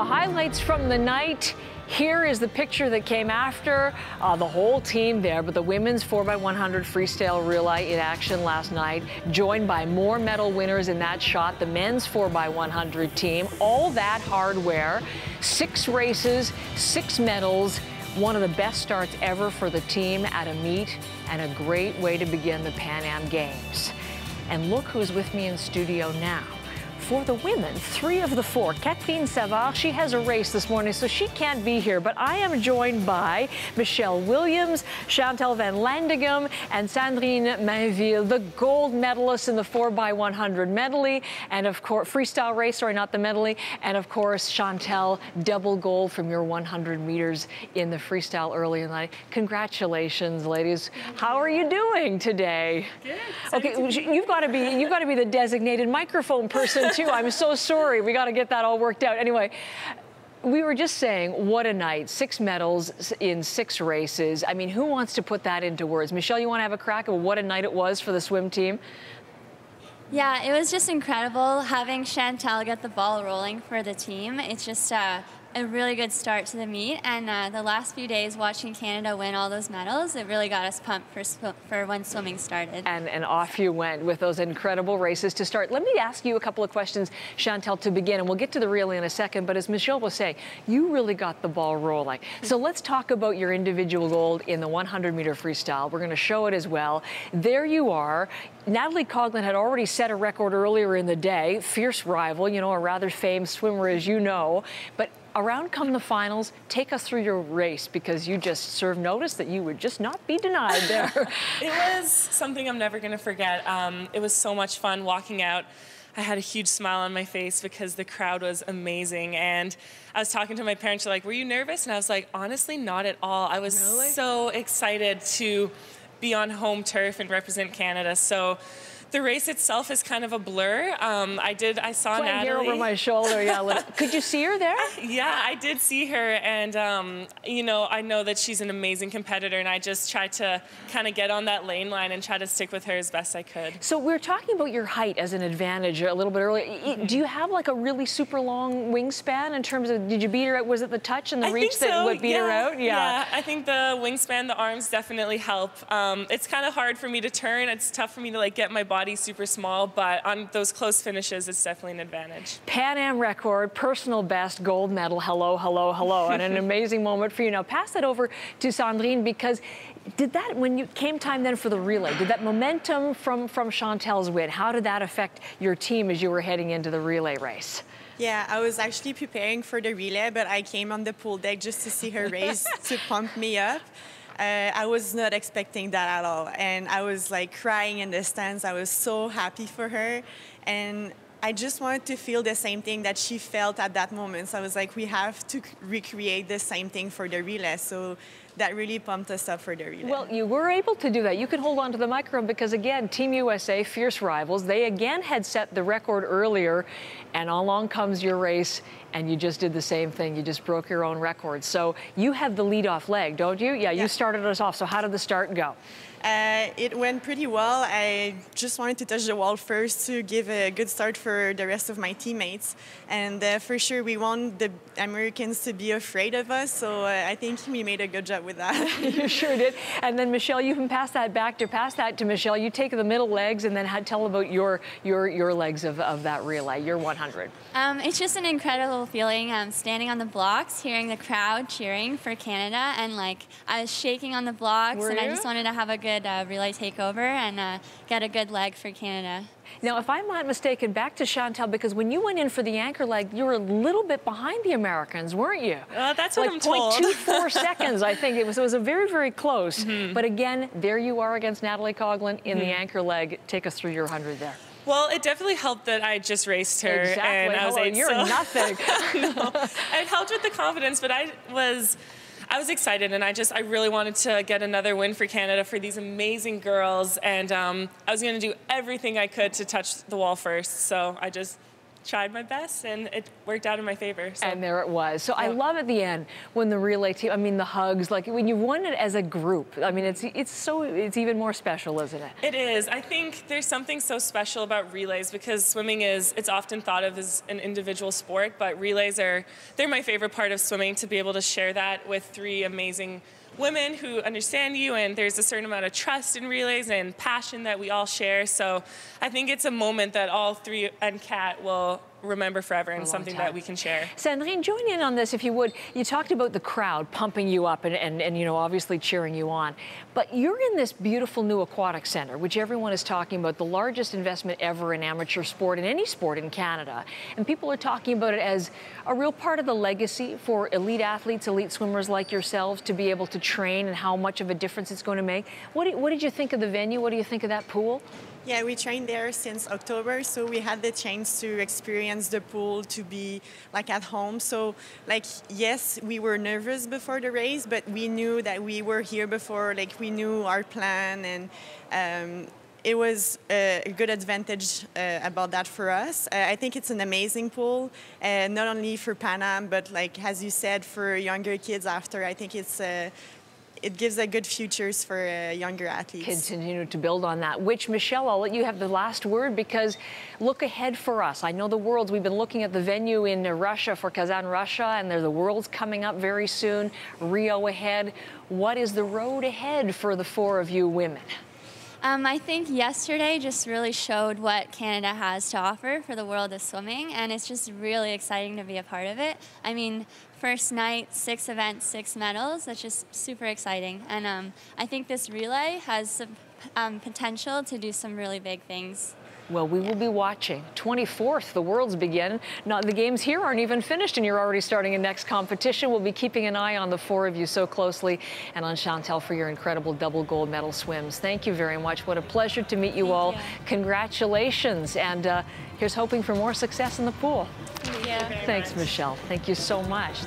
the highlights from the night. Here is the picture that came after. The whole team there, but the women's 4x100 freestyle relay in action last night, joined by more medal winners in that shot. The men's 4x100 team, all that hardware, 6 races, 6 medals. One of the best starts ever for the team at a meet, and a great way to begin the Pan Am Games. And look who's with me in studio now. For the women, 3 of the 4. Catherine Savard, she has a race this morning, so she can't be here. But I am joined by Michelle Williams, Chantal van Landehhem, and Sandrine Mainville, the gold medalists in the 4x100 medley, and of course, freestyle race, sorry, not the medley, and of course, Chantal, double gold from your 100 meters in the freestyle early in the night. Congratulations, ladies. How are you doing today? Good. Okay, you've got to be the designated microphone person too. I'm so sorry. We got to get that all worked out. Anyway, we were just saying, what a night. 6 medals in 6 races. I mean, who wants to put that into words? Michelle, you want to have a crack at what a night it was for the swim team? Yeah, it was just incredible having Chantal get the ball rolling for the team. It's just a really good start to the meet, and the last few days watching Canada win all those medals, it really got us pumped for when swimming started. And off you went with those incredible races to start. Let me ask you a couple of questions, Chantal, to begin, and we'll get to the relay in a second, but as Michelle was saying, you really got the ball rolling. So let's talk about your individual gold in the 100-meter freestyle. We're going to show it as well. There you are. Natalie Coughlin had already set a record earlier in the day, fierce rival, you know, a rather famed swimmer, as you know, but around come the finals. Take us through your race, because you just served notice that you would just not be denied there. It was something I'm never going to forget. It was so much fun walking out. I had a huge smile on my face because the crowd was amazing. And I was talking to my parents, they're like, were you nervous? And I was like, honestly, not at all. I was so excited to be on home turf and represent Canada. So the race itself is kind of a blur. I saw Natalie here over my shoulder. Yeah, could you see her there? Yeah, I did see her, and you know, I know that she's an amazing competitor, and I just tried to kind of get on that lane line and try to stick with her as best I could. So we're talking about your height as an advantage a little bit earlier. Do you have like a really super long wingspan in terms of, did you beat her out? Was it the touch and the reach that would beat her out? Yeah, I think the wingspan, the arms definitely help. It's kind of hard for me to turn. It's tough for me to like get my body super small, but on those close finishes, it's definitely an advantage. Pan Am record, personal best, gold medal, hello, hello, hello, and an amazing moment for you. Now pass that over to Sandrine, because did that, when you came time then for the relay, did that momentum from Chantal's win, how did that affect your team as you were heading into the relay race? Yeah, I was actually preparing for the relay, but I came on the pool deck just to see her race to pump me up. I was not expecting that at all, and I was like crying in the stands. I was so happy for her, and I just wanted to feel the same thing that she felt at that moment. So I was like, we have to recreate the same thing for the relay. So that really pumped us up for the relay. Well, you were able to do that. You can hold on to the microphone, because again, Team USA, fierce rivals, they again had set the record earlier, and along comes your race, and you just did the same thing. You just broke your own record. So you have the lead-off leg, don't you? Yeah, you started us off. So how did the start go? It went pretty well. I just wanted to touch the wall first to give a good start for the rest of my teammates. And for sure, we want the Americans to be afraid of us. So I think we made a good job with that. You sure did. And then, Michelle, you can pass that to Michelle. You take the middle legs, and then tell about your legs of that relay, your 100. It's just an incredible feeling. Standing on the blocks, hearing the crowd cheering for Canada, and like I was shaking on the blocks, and I just wanted to have a good relay takeover and get a good leg for Canada. Now, if I'm not mistaken, back to Chantal, because when you went in for the anchor leg, you were a little bit behind the Americans, weren't you? That's what I'm told. Like 0.24 seconds, I think. It was a very, very close. But again, there you are against Natalie Coughlin in the anchor leg. Take us through your 100 there. Well, it definitely helped that I just raced her. Exactly. And I was You're nothing. No, it helped with the confidence, but I was excited, and I really wanted to get another win for Canada for these amazing girls, and I was going to do everything I could to touch the wall first, so I just tried my best, and it worked out in my favor. So. And there it was. So I love at the end when the relay team, I mean, the hugs, like when you won it as a group, I mean, it's even more special, isn't it? It is. I think there's something so special about relays because swimming it's often thought of as an individual sport, but relays they're my favorite part of swimming, to be able to share that with 3 amazing women who understand you, and there's a certain amount of trust in relays and passion that we all share. So I think it's a moment that all 3 and Kat will remember forever, and something that we can share. Sandrine, join in on this if you would. You talked about the crowd pumping you up and you know, obviously cheering you on. But you're in this beautiful new aquatic center, which everyone is talking about, the largest investment ever in amateur sport, in any sport in Canada. And people are talking about it as a real part of the legacy for elite athletes, elite swimmers like yourselves to be able to train, and how much of a difference it's going to make. What did you think of the venue? What do you think of that pool? Yeah, we trained there since October, so we had the chance to experience the pool, to be like at home. So, like, yes, we were nervous before the race, but we knew that we were here before. Like, we knew our plan, and it was a good advantage about that for us. I think it's an amazing pool, not only for Pan Am, but like as you said, for younger kids after. I think it gives a good futures for younger athletes. Continue to build on that. Which, Michelle, I'll let you have the last word, because look ahead for us. I know the Worlds, we've been looking at the venue in Russia for Kazan, Russia, and there's the Worlds coming up very soon. Rio ahead. What is the road ahead for the 4 of you women? I think yesterday just really showed what Canada has to offer for the world of swimming, and it's just really exciting to be a part of it. I mean, first night, 6 events, 6 medals. That's just super exciting. And I think this relay has some potential to do some really big things. Well, we will be watching. 24th, the Worlds begin. Now, the games here aren't even finished, and you're already starting a next competition. We'll be keeping an eye on the 4 of you so closely, and on Chantal for your incredible double gold medal swims. Thank you very much. What a pleasure to meet you all. Congratulations, and here's hoping for more success in the pool. Thank you. Thanks, Michelle. Thank you so much.